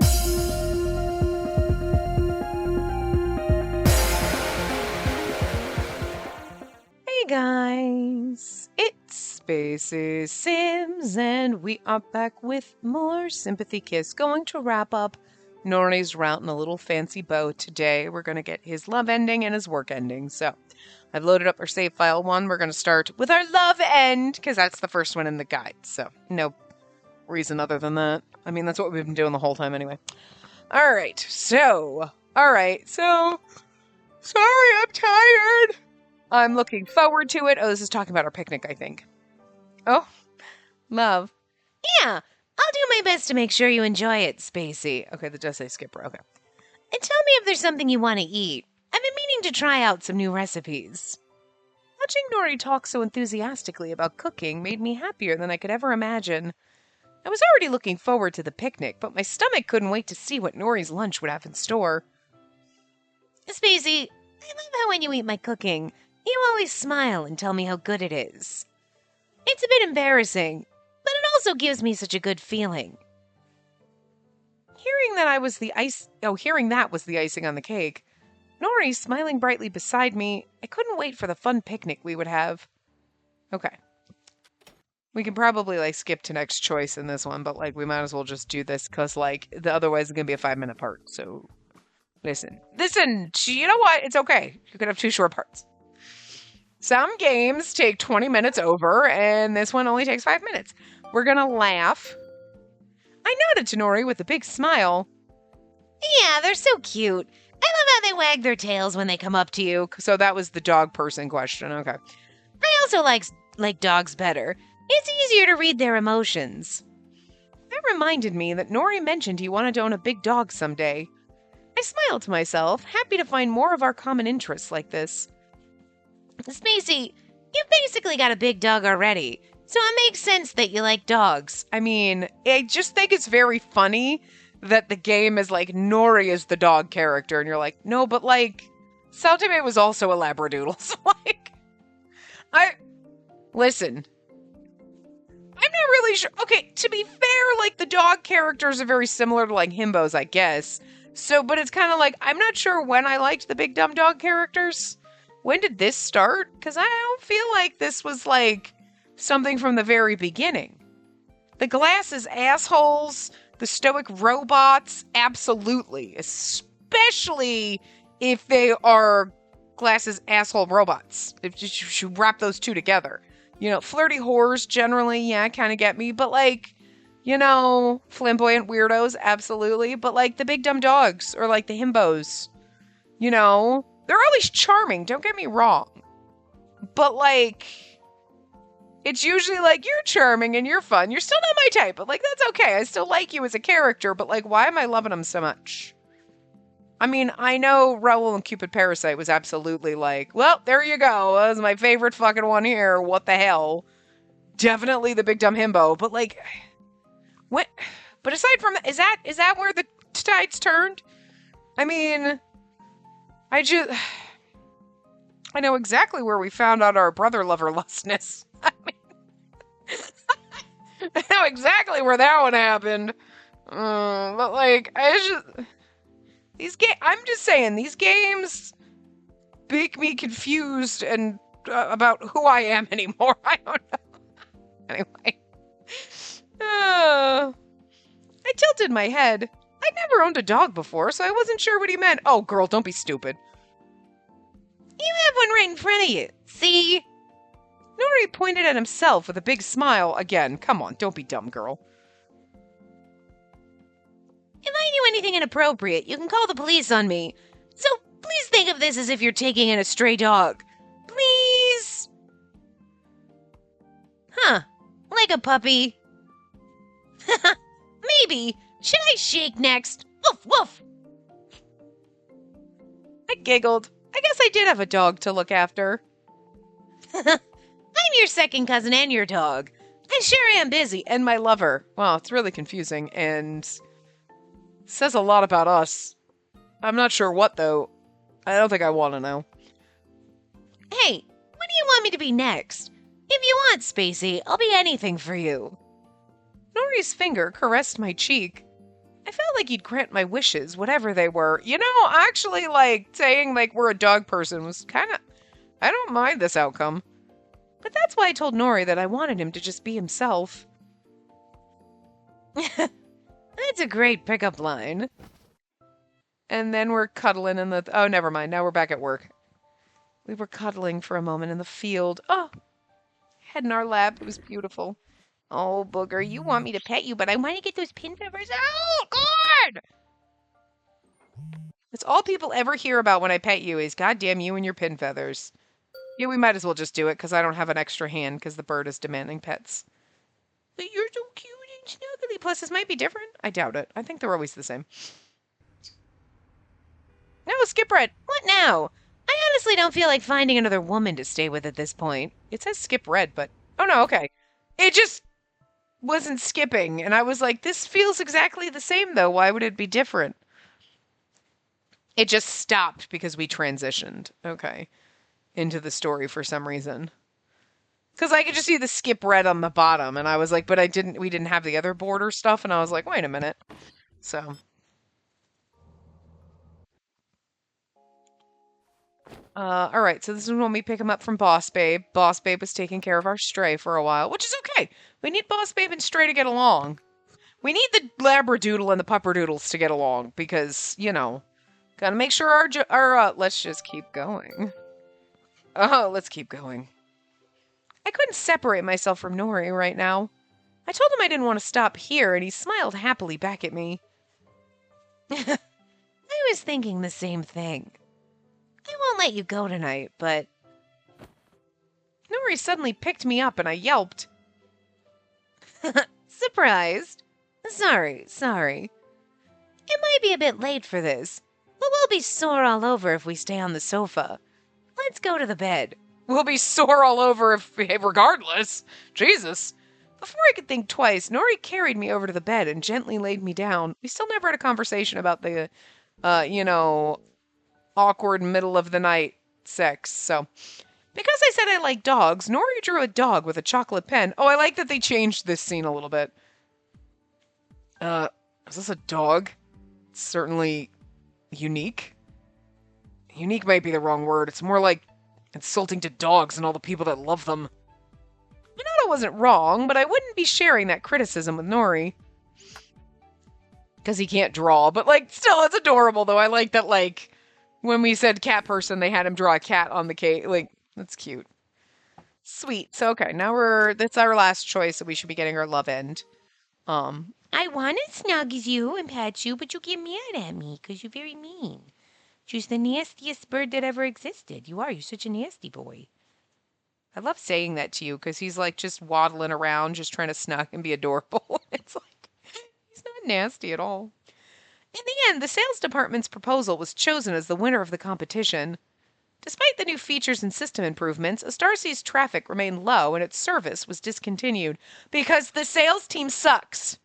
Hey guys, it's Spacey Sims, and we are back with more Sympathy Kiss, going to wrap up Nori's route in a little fancy bow today. We're going to get his love ending and his work ending. So I've loaded up our save file one. We're going to start with our love end, because that's the first one in the guide. So no reason other than that. I mean, that's what we've been doing the whole time anyway. Alright, so, sorry, I'm tired. I'm looking forward to it. Oh, this is talking about our picnic, I think. Oh, love. Yeah, I'll do my best to make sure you enjoy it, Spacey. Okay, that does say Skipper. Okay. And tell me if there's something you want to eat. I've been meaning to try out some new recipes. Watching Nori talk so enthusiastically about cooking made me happier than I could ever imagine. I was already looking forward to the picnic, but my stomach couldn't wait to see what Nori's lunch would have in store. Spacey, I love how when you eat my cooking, you always smile and tell me how good it is. It's a bit embarrassing, but it also gives me such a good feeling. Hearing that was the icing on the cake, Nori smiling brightly beside me, I couldn't wait for the fun picnic we would have. Okay. We can probably, skip to next choice in this one, but, we might as well just do this, because, otherwise it's going to be a 5-minute part, so... Listen, you know what? It's okay. You could have 2 short parts. Some games take 20 minutes over, and this one only takes 5 minutes. We're going to laugh. I nodded to Nori with a big smile. Yeah, they're so cute. I love how they wag their tails when they come up to you. So that was the dog person question, okay. I also like dogs better. It's easier to read their emotions. That reminded me that Nori mentioned he wanted to own a big dog someday. I smiled to myself, happy to find more of our common interests like this. Spacey, you've basically got a big dog already, so it makes sense that you like dogs. I mean, I just think it's very funny that the game is Nori is the dog character, and you're like, no, but Saltime was also a Labradoodle, so listen. I'm not really sure. Okay, to be fair, the dog characters are very similar to, himbos, I guess. So, but it's kind of I'm not sure when I liked the big dumb dog characters. When did this start? Because I don't feel like this was, something from the very beginning. The glasses assholes, the stoic robots, absolutely. Especially if they are glasses asshole robots. If you should wrap those two together. Flirty whores generally, yeah, kind of get me. But, flamboyant weirdos, absolutely. But, the big dumb dogs or, the himbos, they're always charming, don't get me wrong. But, it's usually you're charming and you're fun. You're still not my type, but, that's okay. I still like you as a character, but, why am I loving them so much? I mean, I know Raoul and Cupid Parasite was absolutely well, there you go. That was my favorite fucking one here. What the hell? Definitely the big dumb himbo, but, what? But aside from that, is that where the tides turned? I mean, I know exactly where we found out our brother lover lustness. I mean, I know exactly where that one happened. But I'm just saying, these games make me confused and about who I am anymore. I don't know. Anyway. I tilted my head. I'd never owned a dog before, so I wasn't sure what he meant. Oh, girl, don't be stupid. You have one right in front of you. See? Nori pointed at himself with a big smile. Again, come on, don't be dumb, girl. If I do anything inappropriate, you can call the police on me. So please think of this as if you're taking in a stray dog. Please? Huh. Like a puppy. Maybe. Should I shake next? Woof, woof. I giggled. I guess I did have a dog to look after. I'm your second cousin and your dog. I sure am busy. And my lover. Well, it's really confusing and says a lot about us. I'm not sure what, though. I don't think I want to know. Hey, what do you want me to be next? If you want, Spacey, I'll be anything for you. Nori's finger caressed my cheek. I felt like he'd grant my wishes, whatever they were. You know, actually, like, saying, like, we're a dog person was kind of... I don't mind this outcome. But that's why I told Nori that I wanted him to just be himself. That's a great pickup line. And then we're cuddling in the... Oh, never mind. Now we're back at work. We were cuddling for a moment in the field. Oh, head in our lap. It was beautiful. Oh, Booger, you want me to pet you, but I want to get those pin feathers out. God! It's all people ever hear about when I pet you is, goddamn you and your pin feathers. Yeah, we might as well just do it, because I don't have an extra hand, because the bird is demanding pets. But you're so cute and snuggly. Plus, this might be different. I doubt it. I think they're always the same. No, Skip Red. What now? I honestly don't feel like finding another woman to stay with at this point. It says Skip Red, but... Oh, no, okay. It just wasn't skipping, and I was like, this feels exactly the same, though. Why would it be different? It just stopped because we transitioned, okay, into the story for some reason. Because I could just see the Skip Red on the bottom, and I was like, but we didn't have the other border stuff, and I was like, wait a minute. So... all right, so this is when we pick him up from Boss Babe. Boss Babe was taking care of our stray for a while, which is okay. We need Boss Babe and Stray to get along. We need the Labradoodle and the Pupperdoodles to get along because, you know, gotta make sure our let's just keep going. Oh, let's keep going. I couldn't separate myself from Nori right now. I told him I didn't want to stop here, and he smiled happily back at me. I was thinking the same thing. I won't let you go tonight, but... Nori suddenly picked me up and I yelped. Surprised? Sorry. It might be a bit late for this, but we'll be sore all over if we stay on the sofa. Let's go to the bed. We'll be sore all over regardless. Jesus. Before I could think twice, Nori carried me over to the bed and gently laid me down. We still never had a conversation about the, awkward middle of the night sex. So, because I said I like dogs, Nori drew a dog with a chocolate pen. Oh, I like that they changed this scene a little bit. Is this a dog? It's certainly unique. Unique might be the wrong word. It's more like insulting to dogs and all the people that love them. Minato wasn't wrong, but I wouldn't be sharing that criticism with Nori. Because he can't draw, but, like, still, it's adorable, though. I like that, like, when we said cat person, they had him draw a cat on the cake. Like, that's cute. Sweet. So, okay, now that's our last choice, so we should be getting our love end. I want to snug you and pet you, but you get mad at me because you're very mean. You're the nastiest bird that ever existed. You're such a nasty boy. I love saying that to you because he's, like, just waddling around, just trying to snug and be adorable. It's like, he's not nasty at all. In the end, the sales department's proposal was chosen as the winner of the competition. Despite the new features and system improvements, Astarcy's traffic remained low and its service was discontinued because the sales team sucks.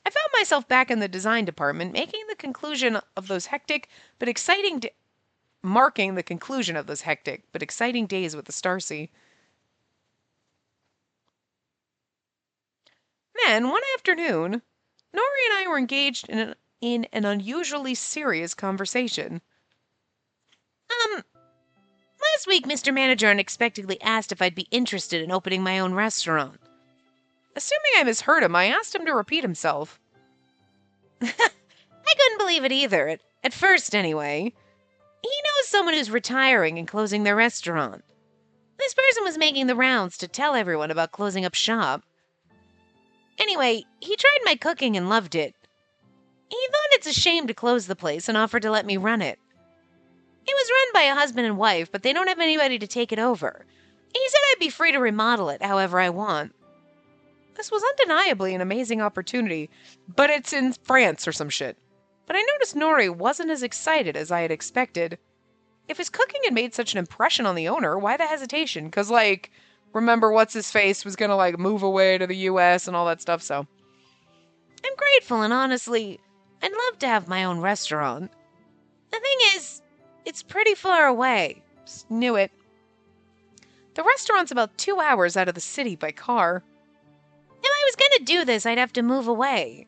I found myself back in the design department, marking the conclusion of those hectic but exciting days with Astarcy. Then, one afternoon, Nori and I were engaged in an unusually serious conversation. Last week, Mr. Manager unexpectedly asked if I'd be interested in opening my own restaurant. Assuming I misheard him, I asked him to repeat himself. I couldn't believe it either, at first anyway. He knows someone who's retiring and closing their restaurant. This person was making the rounds to tell everyone about closing up shop. Anyway, he tried my cooking and loved it. He thought it's a shame to close the place and offered to let me run it. It was run by a husband and wife, but they don't have anybody to take it over. He said I'd be free to remodel it however I want. This was undeniably an amazing opportunity, but it's in France or some shit. But I noticed Nori wasn't as excited as I had expected. If his cooking had made such an impression on the owner, why the hesitation? Because, like, remember what's-his-face was gonna, like, move away to the U.S. and all that stuff, so. I'm grateful, and honestly, I'd love to have my own restaurant. The thing is, it's pretty far away. Just knew it. The restaurant's about 2 hours out of the city by car. If I was gonna do this, I'd have to move away.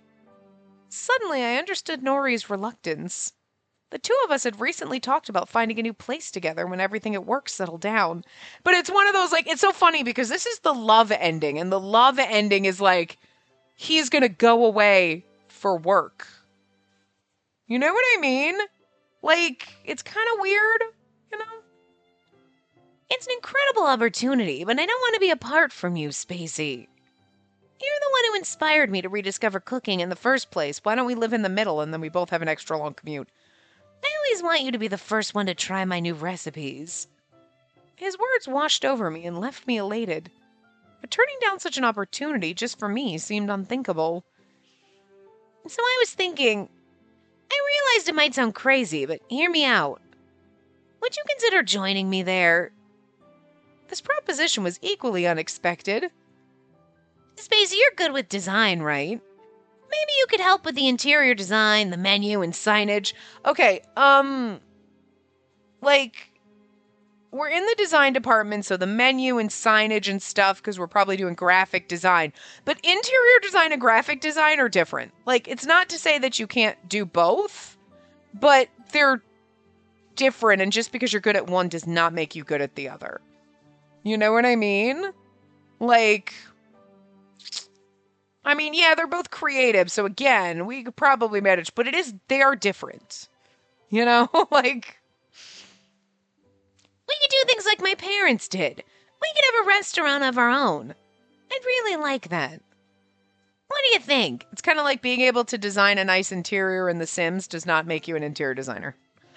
Suddenly, I understood Nori's reluctance. The two of us had recently talked about finding a new place together when everything at work settled down. But it's one of those, like, it's so funny because this is the love ending, and the love ending is like, he's gonna go away for work. You know what I mean? Like, it's kind of weird, you know? It's an incredible opportunity, but I don't want to be apart from you, Spacey. You're the one who inspired me to rediscover cooking in the first place. Why don't we live in the middle and then we both have an extra long commute? I always want you to be the first one to try my new recipes. His words washed over me and left me elated. But turning down such an opportunity just for me seemed unthinkable. So I was thinking, I realized it might sound crazy, but hear me out. Would you consider joining me there? This proposition was equally unexpected. Spacey, you're good with design, right? Maybe you could help with the interior design, the menu, and signage. Okay, like, we're in the design department, so the menu and signage and stuff, because we're probably doing graphic design. But interior design and graphic design are different. Like, it's not to say that you can't do both, but they're different, and just because you're good at one does not make you good at the other. You know what I mean? Like, I mean, yeah, they're both creative, so again, we could probably manage, but they are different. You know? Like, we could do things like my parents did. We could have a restaurant of our own. I'd really like that. What do you think? It's kind of like being able to design a nice interior in The Sims does not make you an interior designer.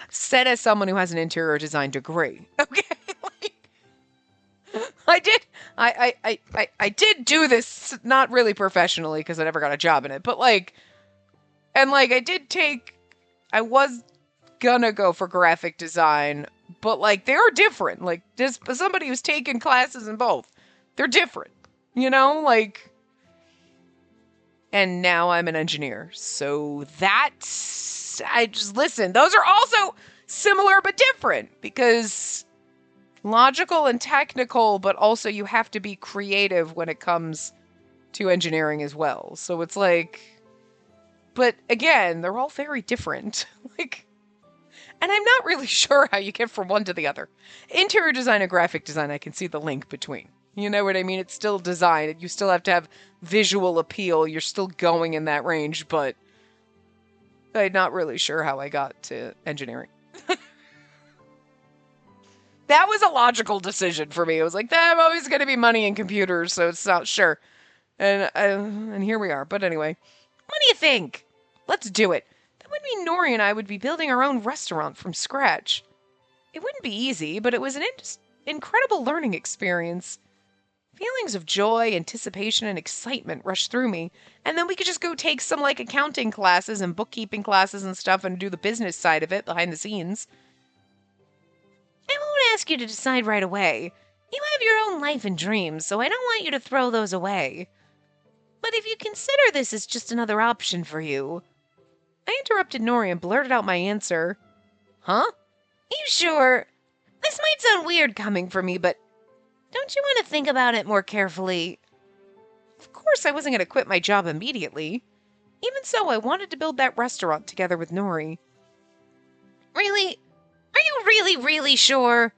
Said as someone who has an interior design degree. Okay? I did do this, not really professionally because I never got a job in it, but like, and like I was gonna go for graphic design, but like they're different. Like just somebody who's taken classes in both, they're different, you know, like, and now I'm an engineer. So I just listen, those are also similar but different because logical and technical, but also you have to be creative when it comes to engineering as well. So it's like, but again, they're all very different. Like, and I'm not really sure how you get from one to the other. Interior design and graphic design, I can see the link between. You know what I mean? It's still design. You still have to have visual appeal. You're still going in that range, but I'm not really sure how I got to engineering. That was a logical decision for me. It was like, I'm always going to be money in computers, so it's not sure. And here we are. But anyway, what do you think? Let's do it. That would mean Nori and I would be building our own restaurant from scratch. It wouldn't be easy, but it was an incredible learning experience. Feelings of joy, anticipation, and excitement rushed through me, and then we could just go take some like accounting classes and bookkeeping classes and stuff and do the business side of it behind the scenes. I won't ask you to decide right away. You have your own life and dreams, so I don't want you to throw those away. But if you consider this as just another option for you... I interrupted Nori and blurted out my answer. Huh? You sure? This might sound weird coming from me, but don't you want to think about it more carefully? Of course I wasn't going to quit my job immediately. Even so, I wanted to build that restaurant together with Nori. Really? Are you really, really sure?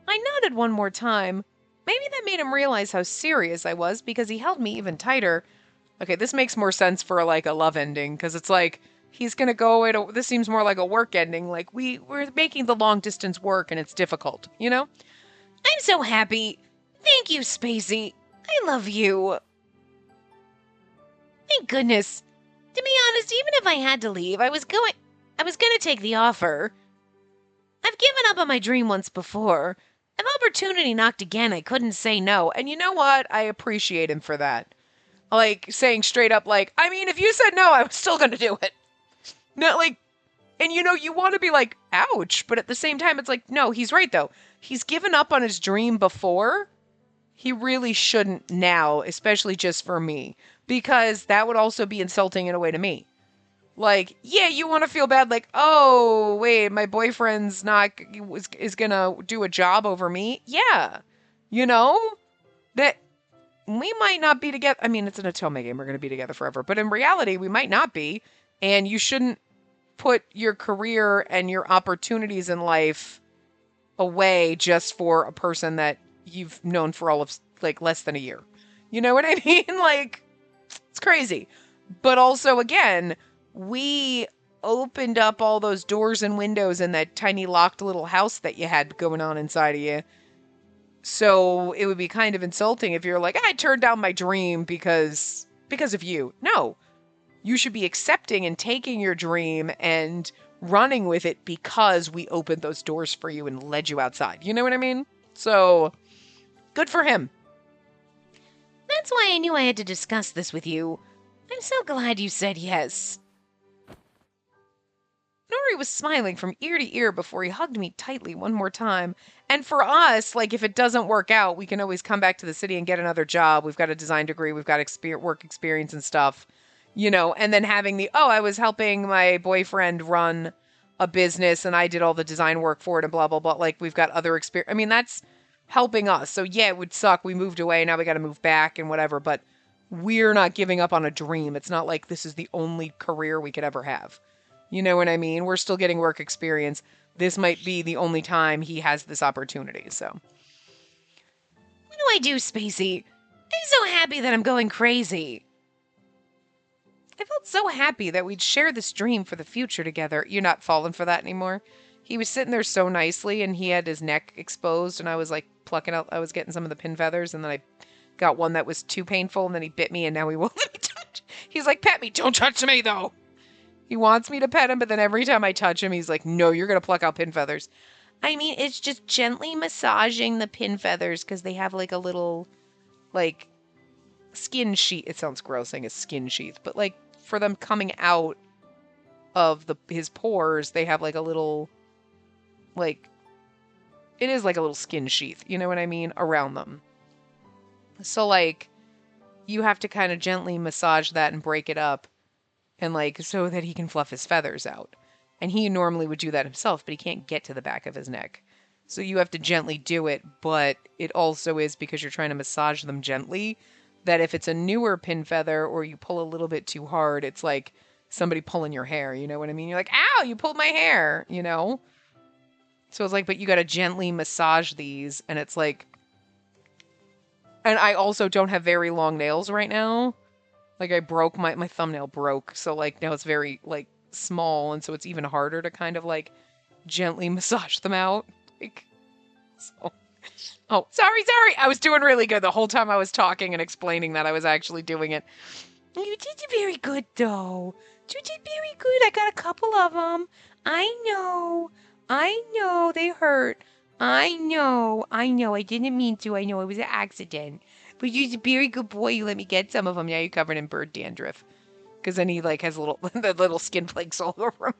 I nodded one more time. Maybe that made him realize how serious I was because he held me even tighter. Okay, this makes more sense for like a love ending because it's like he's going to go away to... This seems more like a work ending. Like we're making the long distance work and it's difficult, you know? I'm so happy. Thank you, Spacey. I love you. Thank goodness. To be honest, even if I had to leave, I was going to take the offer. I've given up on my dream once before. If opportunity knocked again, I couldn't say no. And you know what? I appreciate him for that. Like, saying straight up, like, I mean, if you said no, I was still gonna do it. Not like, and you know, you want to be like, ouch, but at the same time, it's like, no, he's right, though. He's given up on his dream before. He really shouldn't now, especially just for me. Because that would also be insulting in a way to me. Like, yeah, you want to feel bad, like, oh, wait, my boyfriend's is gonna do a job over me? Yeah. You know? That, we might not be together. I mean, it's an Otome game. We're going to be together forever. But in reality, we might not be. And you shouldn't put your career and your opportunities in life away just for a person that you've known for all of like less than a year. You know what I mean? Like, it's crazy. But also, again, we opened up all those doors and windows in that tiny locked little house that you had going on inside of you. So it would be kind of insulting if you're like, I turned down my dream because of you. No, you should be accepting and taking your dream and running with it because we opened those doors for you and led you outside. You know what I mean? So good for him. That's why I knew I had to discuss this with you. I'm so glad you said yes. Nori was smiling from ear to ear before he hugged me tightly one more time. And for us, like, if it doesn't work out, we can always come back to the city and get another job. We've got a design degree. We've got work experience and stuff, you know, and then having I was helping my boyfriend run a business and I did all the design work for it and blah, blah, blah. Like, we've got other experience. I mean, that's helping us. So yeah, it would suck. We moved away. Now we got to move back and whatever, but we're not giving up on a dream. It's not like this is the only career we could ever have. You know what I mean? We're still getting work experience. This might be the only time he has this opportunity, so. What do I do, Spacey? I'm so happy that I'm going crazy. I felt so happy that we'd share this dream for the future together. You're not falling for that anymore? He was sitting there so nicely, and he had his neck exposed, and I was, like, plucking out. I was getting some of the pin feathers, and then I got one that was too painful, and then he bit me, and now he won't let me touch. He's like, pet me. Don't touch me, though. He wants me to pet him, but then every time I touch him, he's like, no, you're going to pluck out pin feathers. I mean, it's just gently massaging the pin feathers because they have like a little, like, skin sheath. It sounds gross saying a skin sheath, but like for them coming out of his pores, they have like a little, like, it is like a little skin sheath, you know what I mean, around them. So like, you have to kind of gently massage that and break it up. And like, so that he can fluff his feathers out. And he normally would do that himself, but he can't get to the back of his neck. So you have to gently do it, but it also is because you're trying to massage them gently, that if it's a newer pin feather or you pull a little bit too hard, it's like somebody pulling your hair, you know what I mean? You're like, ow, you pulled my hair, you know? So it's like, but you got to gently massage these, and it's like, and I also don't have very long nails right now. Like, I broke, my thumbnail broke, so, like, now it's very, like, small, and so it's even harder to kind of, like, gently massage them out. Like, so. Oh, sorry. I was doing really good the whole time I was talking and explaining that I was actually doing it. You did very good, though. You did very good. I got a couple of them. I know, they hurt. I know. I didn't mean to. I know it was an accident. But you're a very good boy. You let me get some of them. Now you're covered in bird dandruff. Because then he, like, has the little skin flakes all over him.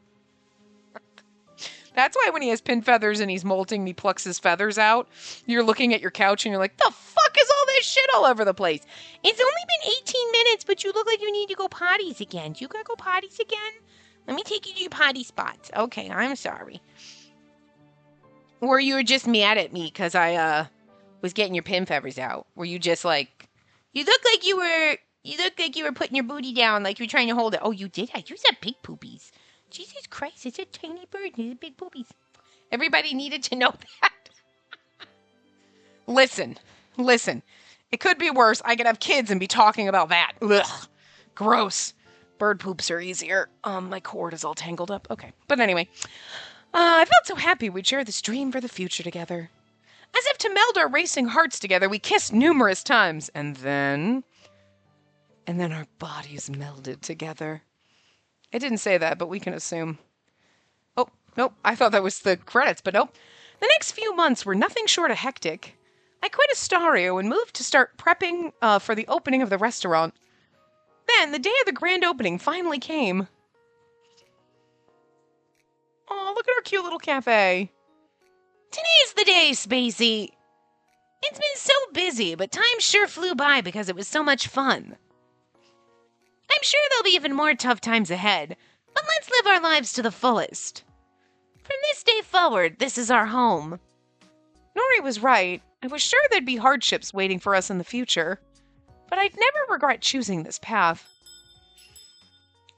That's why when he has pin feathers and he's molting and he plucks his feathers out, you're looking at your couch and you're like, the fuck is all this shit all over the place? It's only been 18 minutes, but you look like you need to go potties again. You gotta go potties again? Let me take you to your potty spots. Okay, I'm sorry. Or you were just mad at me because I, was getting your pin feathers out. Were you just like, you look like you were putting your booty down, like you were trying to hold it. Oh, you did? You said big poopies. Jesus Christ, it's a tiny bird. It's big poopies. Everybody needed to know that. Listen. It could be worse. I could have kids and be talking about that. Ugh. Gross. Bird poops are easier. My cord is all tangled up. Okay. But anyway, I felt so happy we'd share this dream for the future together. As if to meld our racing hearts together, we kissed numerous times. And then our bodies melded together. It didn't say that, but we can assume. Oh, nope. I thought that was the credits, but nope. The next few months were nothing short of hectic. I quit Astario and moved to start prepping for the opening of the restaurant. Then, the day of the grand opening finally came. Oh, look at our cute little cafe. Today's the day, Spacey. It's been so busy, but time sure flew by because it was so much fun. I'm sure there'll be even more tough times ahead, but let's live our lives to the fullest. From this day forward, this is our home. Nori was right. I was sure there'd be hardships waiting for us in the future. but I'd never regret choosing this path.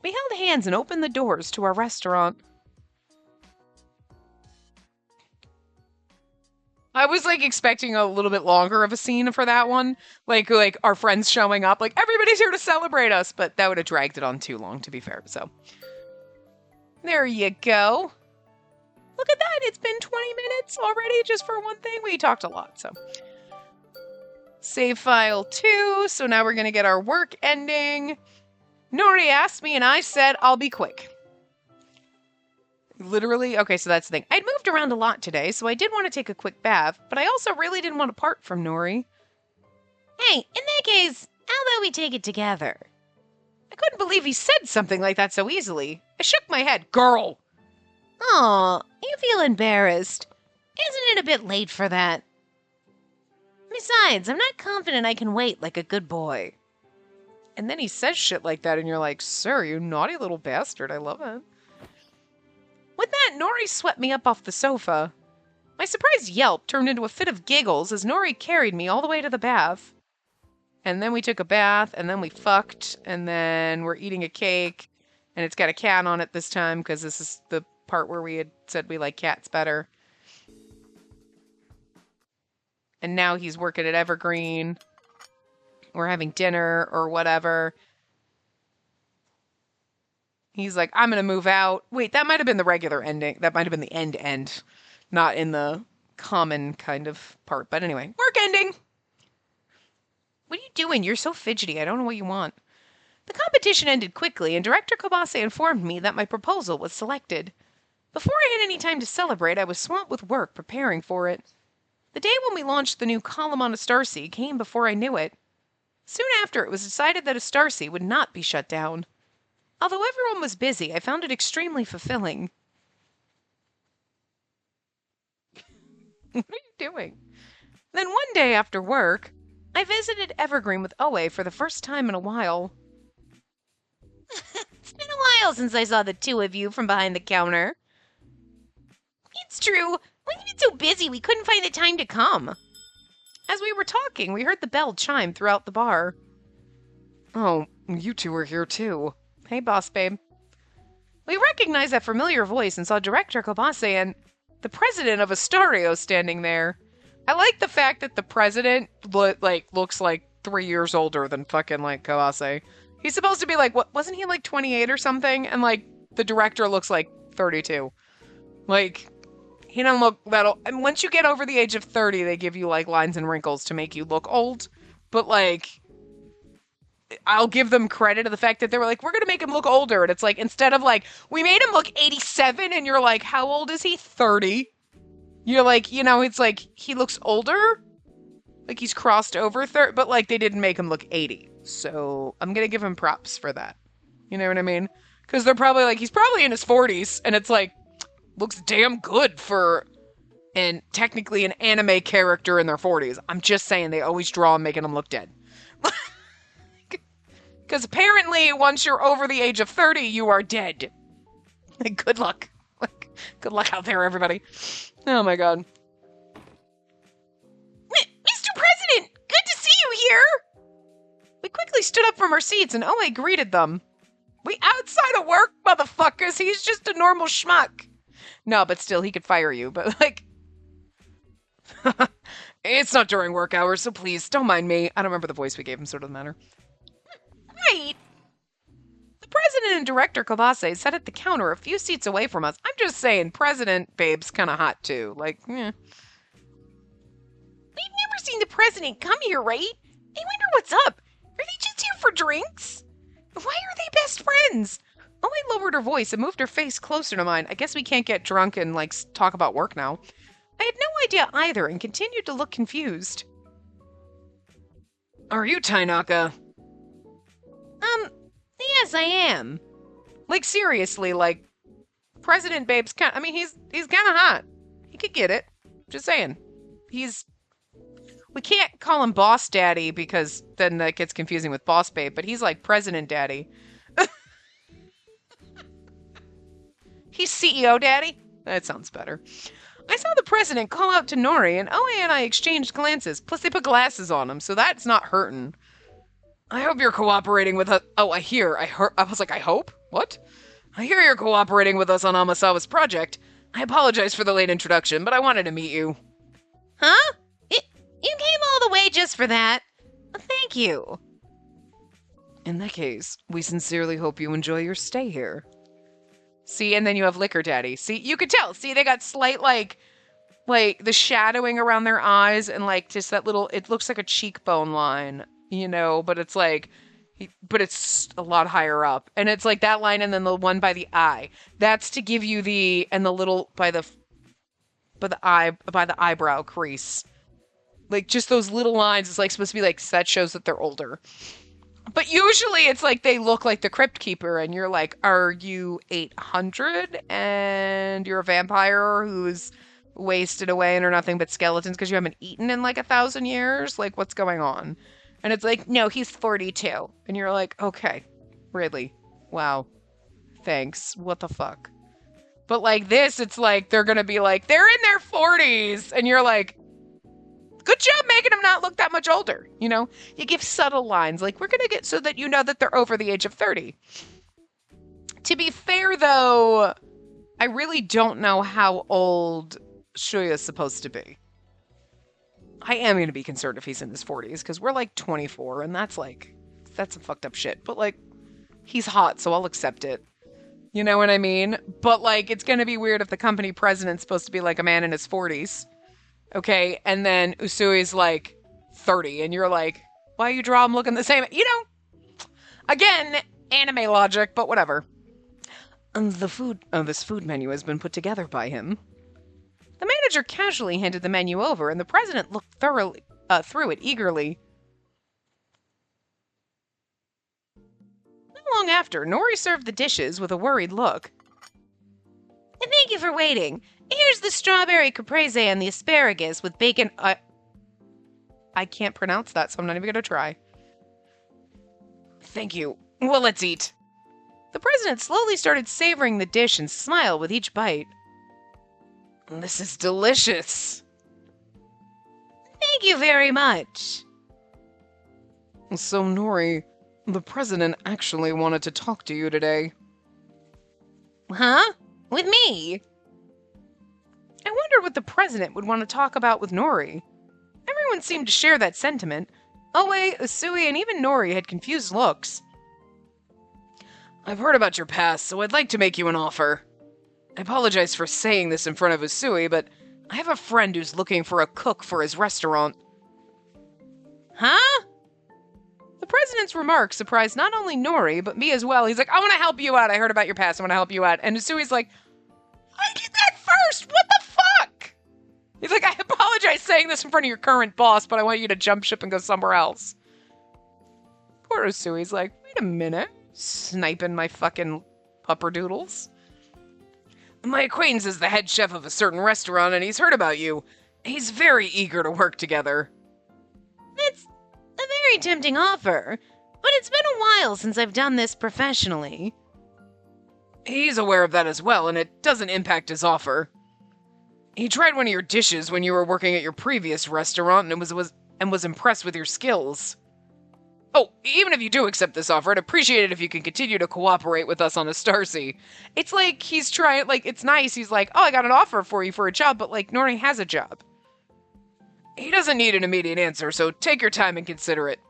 We held hands and opened the doors to our restaurant. I was like expecting a little bit longer of a scene for that one, like our friends showing up, like everybody's here to celebrate us, but that would have dragged it on too long, to be fair. So there you go. Look at that, it's been 20 minutes already just for one thing. We talked a lot, so. Save file 2, so now we're gonna get our work ending. Nori asked me and I said I'll be quick. Literally? Okay, so that's the thing. I'd moved around a lot today, so I did want to take a quick bath, but I also really didn't want to part from Nori. Hey, in that case, how about we take it together? I couldn't believe he said something like that so easily. I shook my head. Girl! Aw, you feel embarrassed. Isn't it a bit late for that? Besides, I'm not confident I can wait like a good boy. And then he says shit like that, and you're like, sir, you naughty little bastard. I love it. With that, Nori swept me up off the sofa. My surprised yelp turned into a fit of giggles as Nori carried me all the way to the bath. And then we took a bath, and then we fucked, and then we're eating a cake, and it's got a cat on it this time, because this is the part where we had said we like cats better. And now he's working at Evergreen. We're having dinner or whatever. He's like, I'm going to move out. Wait, that might have been the regular ending. That might have been the end, not in the common kind of part. But anyway, work ending. What are you doing? You're so fidgety. I don't know what you want. The competition ended quickly, and Director Kobase informed me that my proposal was selected. Before I had any time to celebrate, I was swamped with work preparing for it. The day when we launched the new column on Astarcy came before I knew it. Soon after, it was decided that Astarcy would not be shut down. Although everyone was busy, I found it extremely fulfilling. What are you doing? Then one day after work, I visited Evergreen with Oe for the first time in a while. It's been a while since I saw the two of you from behind the counter. It's true. We've been so busy we couldn't find the time to come. As we were talking, we heard the bell chime throughout the bar. Oh, you two are here too. Hey, boss babe. We recognized that familiar voice and saw Director Kobase and the president of Astario standing there. I like the fact that the president looks like 3 years older than fucking like Kobase. He's supposed to be like, what, wasn't he like 28 or something? And like the director looks like 32. Like, he doesn't look that old. And once you get over the age of 30, they give you like lines and wrinkles to make you look old. But like, I'll give them credit to the fact that they were like, we're going to make him look older. And it's like, instead of like, we made him look 87 and you're like, how old is he? 30. You're like, you know, it's like, he looks older. Like he's crossed over 30, but like they didn't make him look 80. So I'm going to give him props for that. You know what I mean? Because they're probably like, he's probably in his 40s and it's like, looks damn good for technically an anime character in their 40s. I'm just saying they always draw making them look dead. Because apparently, once you're over the age of 30, you are dead. Good luck. Good luck out there, everybody. Oh my god. Mr. President, good to see you here. We quickly stood up from our seats and Oe greeted them. We outside of work, motherfuckers. He's just a normal schmuck. No, but still, he could fire you. But like, it's not during work hours, so please don't mind me. I don't remember the voice we gave him, so it doesn't matter. Right. The president and Director Kobase sat at the counter a few seats away from us. I'm just saying, President Babe's kind of hot too. Like, We've never seen the president come here, right? I wonder what's up. Are they just here for drinks? Why are they best friends? Oe lowered her voice and moved her face closer to mine. I guess we can't get drunk and like talk about work now. I had no idea either and continued to look confused. Are you Tainaka? Yes, I am. Like, seriously, like, President Babe's kind of, I mean, he's kind of hot. He could get it. Just saying. We can't call him Boss Daddy because then that gets confusing with Boss Babe, but he's like President Daddy. He's CEO Daddy? That sounds better. I saw the president call out to Nori, and Oe and I exchanged glances. Plus, they put glasses on him, so that's not hurting. I hope you're cooperating with us. Oh, I heard, I was like, I hope? What? I hear you're cooperating with us on Amasawa's project. I apologize for the late introduction, but I wanted to meet you. Huh? You came all the way just for that? Thank you. In that case, we sincerely hope you enjoy your stay here. See, and then you have Liquor Daddy. See, you could tell. See, they got slight, like the shadowing around their eyes and, like, just that little, it looks like a cheekbone line, you know, but it's like, but it's a lot higher up. And it's like that line and then the one by the eye. That's to give you and the little, by the eyebrow crease. Like, just those little lines is, like, supposed to be, like, that shows that they're older. But usually it's like they look like the Crypt Keeper, and you're like, are you 800 and you're a vampire who's wasted away and are nothing but skeletons because you haven't eaten in like 1,000 years? Like, what's going on? And it's like, no, he's 42. And you're like, okay, really? Wow. Thanks. What the fuck? But like this, it's like they're going to be like, they're in their 40s. And you're like, good job making them not look that much older, you know? You give subtle lines, like, we're going to get so that you know that they're over the age of 30. To be fair, though, I really don't know how old Shuya is supposed to be. I am going to be concerned if he's in his 40s, because we're, like, 24, and that's some fucked up shit. But, like, he's hot, so I'll accept it. You know what I mean? But, like, it's going to be weird if the company president's supposed to be, like, a man in his 40s. Okay, and then Usui's like 30, and you're like, why you draw him looking the same? You know, again, anime logic, but whatever. This food menu has been put together by him. The manager casually handed the menu over, and the president looked thoroughly through it eagerly. Not long after, Nori served the dishes with a worried look. Thank you for waiting. Here's the strawberry caprese and the asparagus with bacon. I can't pronounce that, so I'm not even going to try. Thank you. Well, let's eat. The president slowly started savoring the dish and smiled with each bite. This is delicious. Thank you very much. So, Nori, the president actually wanted to talk to you today. Huh? With me? I wondered what the president would want to talk about with Nori. Everyone seemed to share that sentiment. Oe, Usui, and even Nori had confused looks. I've heard about your past, so I'd like to make you an offer. I apologize for saying this in front of Usui, but I have a friend who's looking for a cook for his restaurant. Huh? The president's remarks surprised not only Nori, but me as well. He's like, I want to help you out. I heard about your past. I want to help you out. And Usui's like, I did that first. What the fuck? He's like, I apologize saying this in front of your current boss, but I want you to jump ship and go somewhere else. Poor Usui's like, wait a minute. Sniping my fucking pupper doodles. My acquaintance is the head chef of a certain restaurant, and he's heard about you. He's very eager to work together. That's a very tempting offer, but it's been a while since I've done this professionally. He's aware of that as well, and it doesn't impact his offer. He tried one of your dishes when you were working at your previous restaurant and was impressed with your skills. Oh, even if you do accept this offer, I'd appreciate it if you can continue to cooperate with us on Astarcy. It's like he's trying, like, it's nice. He's like, oh, I got an offer for you for a job, but, like, Nori has a job. He doesn't need an immediate answer, so take your time and consider it.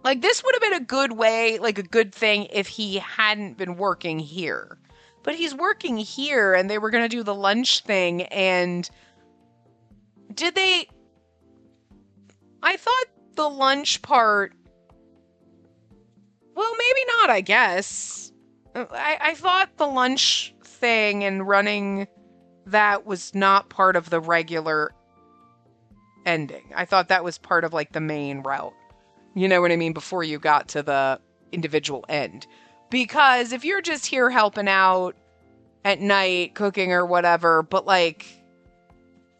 Like, this would have been a good way, like, a good thing if he hadn't been working here. But he's working here, and they were going to do the lunch thing, and did they... I thought the lunch part... Well, maybe not, I guess. I thought the lunch thing and running that was not part of the regular ending. I thought that was part of, like, the main route. You know what I mean? Before you got to the individual end. Because if you're just here helping out at night, cooking or whatever, but, like,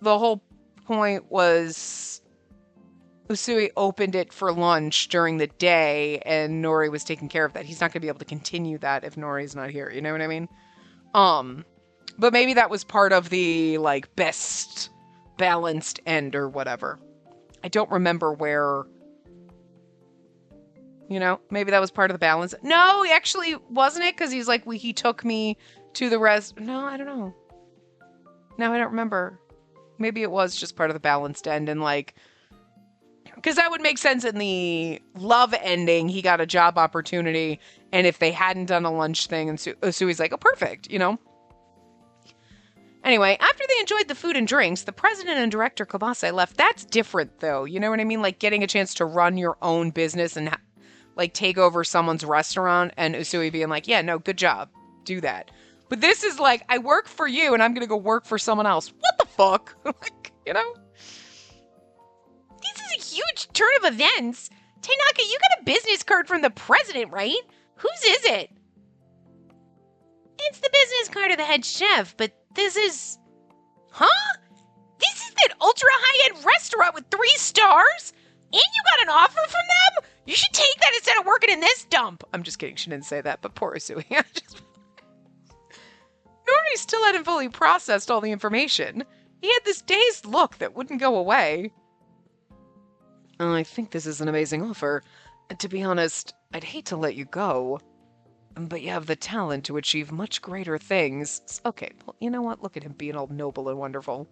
the whole point was Usui opened it for lunch during the day, and Nori was taking care of that. He's not going to be able to continue that if Nori's not here. You know what I mean? But maybe that was part of the, like, best balanced end or whatever. I don't remember where Maybe that was part of the balance. No, actually, wasn't it? Because he's like, he took me to the rest. No, I don't know. No, I don't remember. Maybe it was just part of the balanced end. And like, because that would make sense in the love ending. He got a job opportunity. And if they hadn't done a lunch thing, and Usui's like, oh, perfect, Anyway, after they enjoyed the food and drinks, the president and director Kobase left. That's different, though. You know what I mean? Like getting a chance to run your own business and like take over someone's restaurant, and Usui being like, yeah, no, good job. Do that. But this is like, I work for you and I'm going to go work for someone else. What the fuck? This is a huge turn of events. Tanaka, you got a business card from the president, right? Whose is it? It's the business card of the head chef, but this is... Huh? This is that ultra high-end restaurant with 3 stars? And you got an offer from them? You should take that instead of working in this dump. I'm just kidding. She didn't say that, but poor Usui. Nori still hadn't fully processed all the information. He had this dazed look that wouldn't go away. Oh, I think this is an amazing offer. To be honest, I'd hate to let you go. But you have the talent to achieve much greater things. Okay, well, you know what? Look at him being all noble and wonderful.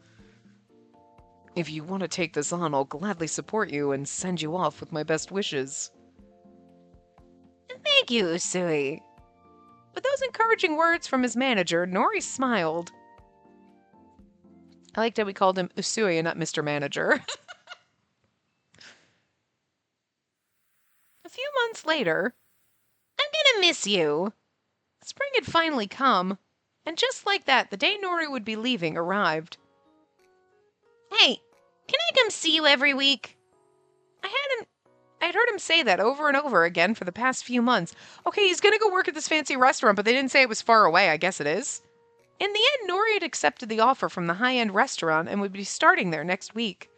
If you want to take this on, I'll gladly support you and send you off with my best wishes. Thank you, Usui. With those encouraging words from his manager, Nori smiled. I liked how we called him Usui and not Mr. Manager. A few months later, I'm gonna miss you. Spring had finally come, and just like that, the day Nori would be leaving arrived. Hey, can I come see you every week? I'd heard him say that over and over again for the past few months. Okay, he's gonna go work at this fancy restaurant, but they didn't say it was far away. I guess it is. In the end, Nori had accepted the offer from the high-end restaurant and would be starting there next week.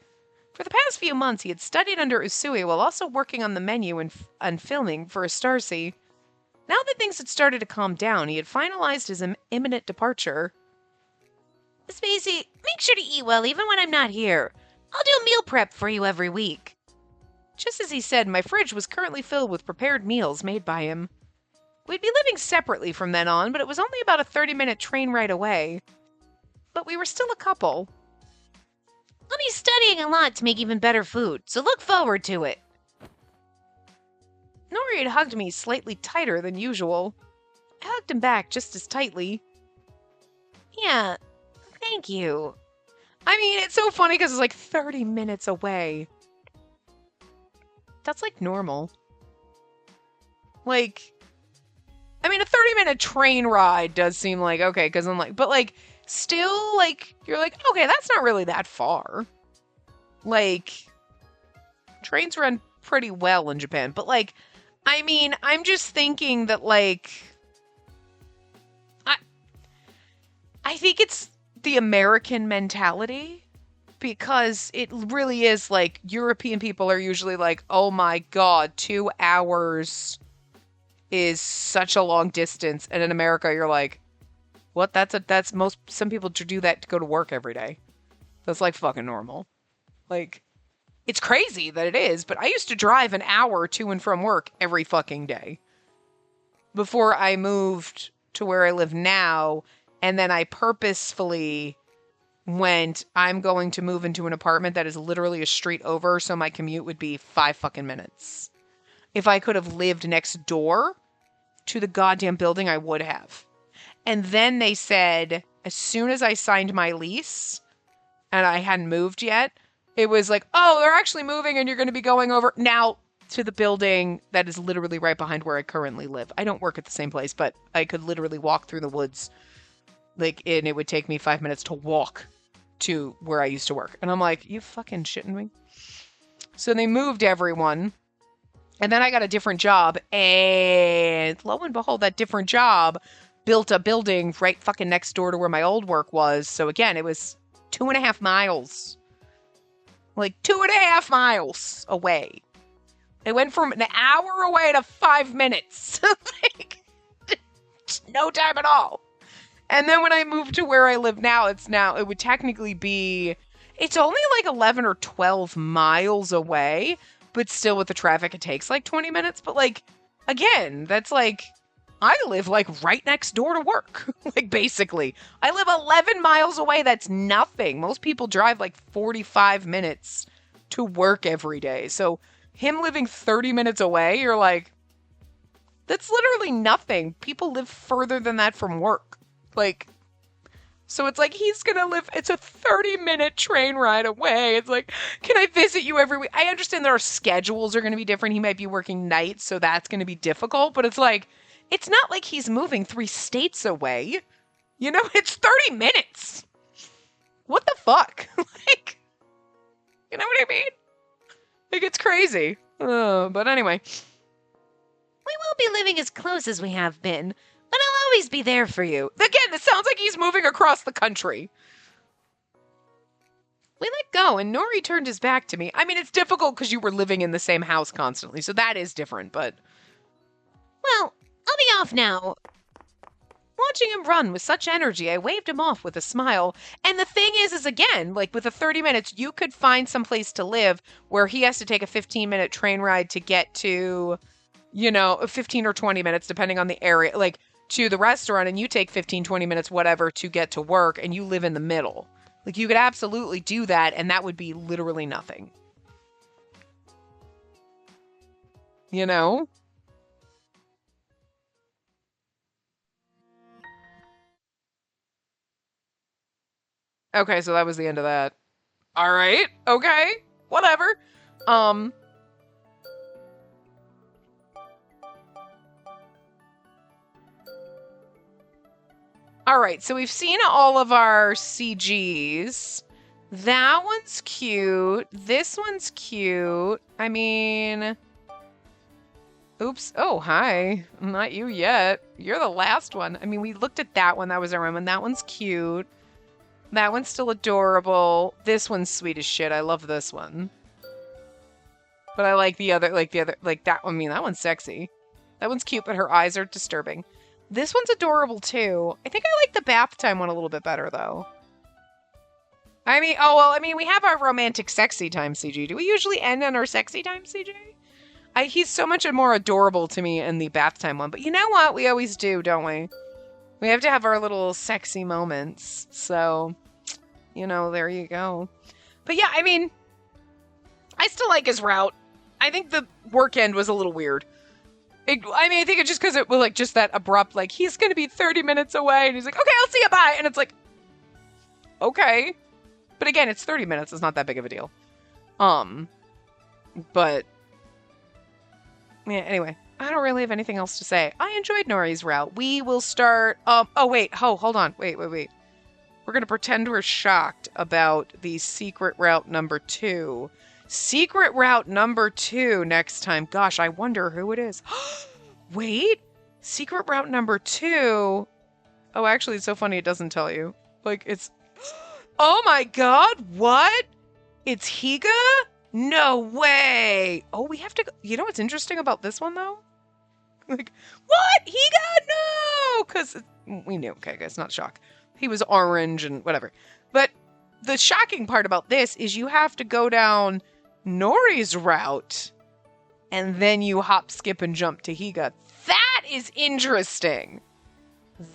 For the past few months, he had studied under Usui while also working on the menu and filming for a Starcy. Now that things had started to calm down, he had finalized his imminent departure. Spacey, make sure to eat well even when I'm not here. I'll do meal prep for you every week. Just as he said, my fridge was currently filled with prepared meals made by him. We'd be living separately from then on, but it was only about a 30-minute train ride away. But we were still a couple. I'll be studying a lot to make even better food, so look forward to it. Nori had hugged me slightly tighter than usual. I hugged him back just as tightly. Yeah, thank you. I mean, it's so funny because it's like 30 minutes away. That's like normal. Like, I mean, a 30-minute train ride does seem like, okay, because I'm like, but like, still, like, you're like, okay, that's not really that far. Like, trains run pretty well in Japan, but like, I mean, I'm just thinking that, like, I think it's the American mentality, because it really is like, European people are usually like, oh my god, 2 hours is such a long distance, and in America you're like, what? Some people do that to go to work every day. That's like fucking normal. Like, it's crazy that it is, but I used to drive an hour to and from work every fucking day before I moved to where I live now, and then I purposefully went, I'm going to move into an apartment that is literally a street over, so my commute would be 5 fucking minutes. If I could have lived next door to the goddamn building, I would have. And then they said, as soon as I signed my lease, and I hadn't moved yet, it was like, oh, they're actually moving and you're going to be going over now to the building that is literally right behind where I currently live. I don't work at the same place, but I could literally walk through the woods, like, and it would take me 5 minutes to walk to where I used to work. And I'm like, you fucking shitting me? So they moved everyone. And then I got a different job, and lo and behold, that different job built a building right fucking next door to where my old work was. So again, it was 2.5 miles. Like 2.5 miles away. It went from an hour away to 5 minutes. Like, no time at all. And then when I moved to where I live now, it would technically be, it's only like 11 or 12 miles away, but still with the traffic, it takes like 20 minutes. But like, again, that's like, I live like right next door to work. Like, basically, I live 11 miles away. That's nothing. Most people drive like 45 minutes to work every day. So him living 30 minutes away, you're like, that's literally nothing. People live further than that from work. Like, so it's like he's gonna live, it's a 30-minute train ride away. It's like, can I visit you every week? I understand that our schedules are gonna be different. He might be working nights, so that's gonna be difficult. But it's like, it's not like he's moving 3 states away. You know, it's 30 minutes. What the fuck? Like, you know what I mean? Like, it's crazy. But anyway. We won't be living as close as we have been, but I'll always be there for you. Again, this sounds like he's moving across the country. We let go, and Nori turned his back to me. I mean, it's difficult because you were living in the same house constantly, so that is different, but... Well, I'll be off now. Watching him run with such energy, I waved him off with a smile. And the thing is again, like with the 30 minutes, you could find some place to live where he has to take a 15-minute train ride to get to, you know, 15 or 20 minutes, depending on the area, like to the restaurant, and you take 15, 20 minutes, whatever, to get to work, and you live in the middle. Like, you could absolutely do that, and that would be literally nothing. You know? Okay, so that was the end of that. All right. Okay. Whatever. All right, so we've seen all of our CGs. That one's cute. This one's cute. I mean... Oops. Oh, hi. Not you yet. You're the last one. I mean, we looked at that one. That was our one. That one's cute. That one's still adorable. This one's sweet as shit. I love this one. But I like the other, like that one. I mean, that one's sexy. That one's cute, but her eyes are disturbing. This one's adorable too. I think I like the bath time one a little bit better though. I mean, oh, well, I mean, we have our romantic sexy time CG. Do we usually end on our sexy time CG? He's so much more adorable to me in the bath time one. But you know what? We always do, don't we? We have to have our little sexy moments. So, you know, there you go. But yeah, I mean, I still like his route. I think the work end was a little weird. I think it's just because it was like just that abrupt, like, he's going to be 30 minutes away. And he's like, okay, I'll see you, bye. And it's like, okay. But again, it's 30 minutes. It's not that big of a deal. But, yeah, anyway. I don't really have anything else to say. I enjoyed Nori's route. We will start... oh, wait. Hold on. Wait. We're going to pretend we're shocked about the secret route number 2. Secret route number 2 next time. Gosh, I wonder who it is. Wait. Secret route number 2. Oh, actually, it's so funny it doesn't tell you. Like, it's... Oh my god, what? It's Higa? No way. Oh, we have to go... You know what's interesting about this one, though? Like, what? Higa? No! Because we knew. Okay, guys, not shock. He was orange and whatever. But the shocking part about this is you have to go down Nori's route and then you hop, skip, and jump to Higa. That is interesting.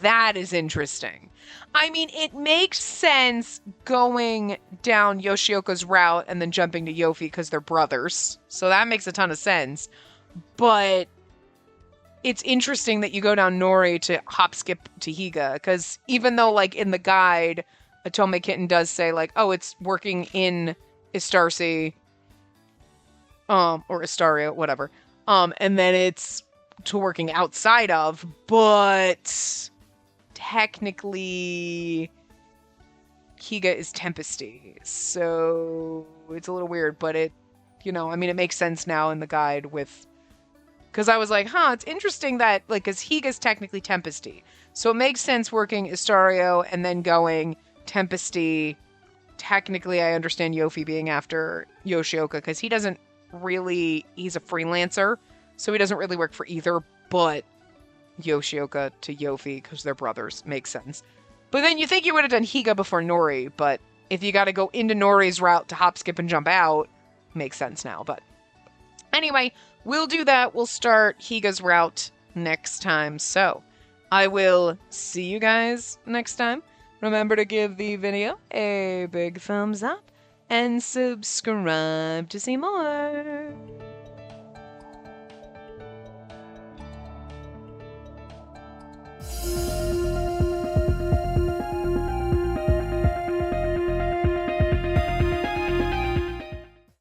That is interesting. I mean, it makes sense going down Yoshioka's route and then jumping to Yofi because they're brothers. So that makes a ton of sense. But it's interesting that you go down Nori to hop, skip to Higa. Because even though, like, in the guide, Otome Kitten does say, like, oh, it's working in Istarsi. Or Istaria, whatever. And then it's to working outside of, but technically Higa is Tempesty, so it's a little weird, but it, you know, I mean, it makes sense now in the guide with, because I was like, it's interesting that, like, because Higa's technically Tempesty, so it makes sense working Istario and then going Tempesty. Technically, I understand Yofi being after Yoshioka, because he doesn't really, he's a freelancer, so he doesn't really work for either, but Yoshioka to Yofi, because they're brothers, makes sense. But then you think you would have done Higa before Nori, but if you got to go into Nori's route to hop, skip, and jump out, makes sense now, but Anyway, we'll do that. We'll start Higa's route next time. So I will see you guys next time. Remember to give the video a big thumbs up and subscribe to see more.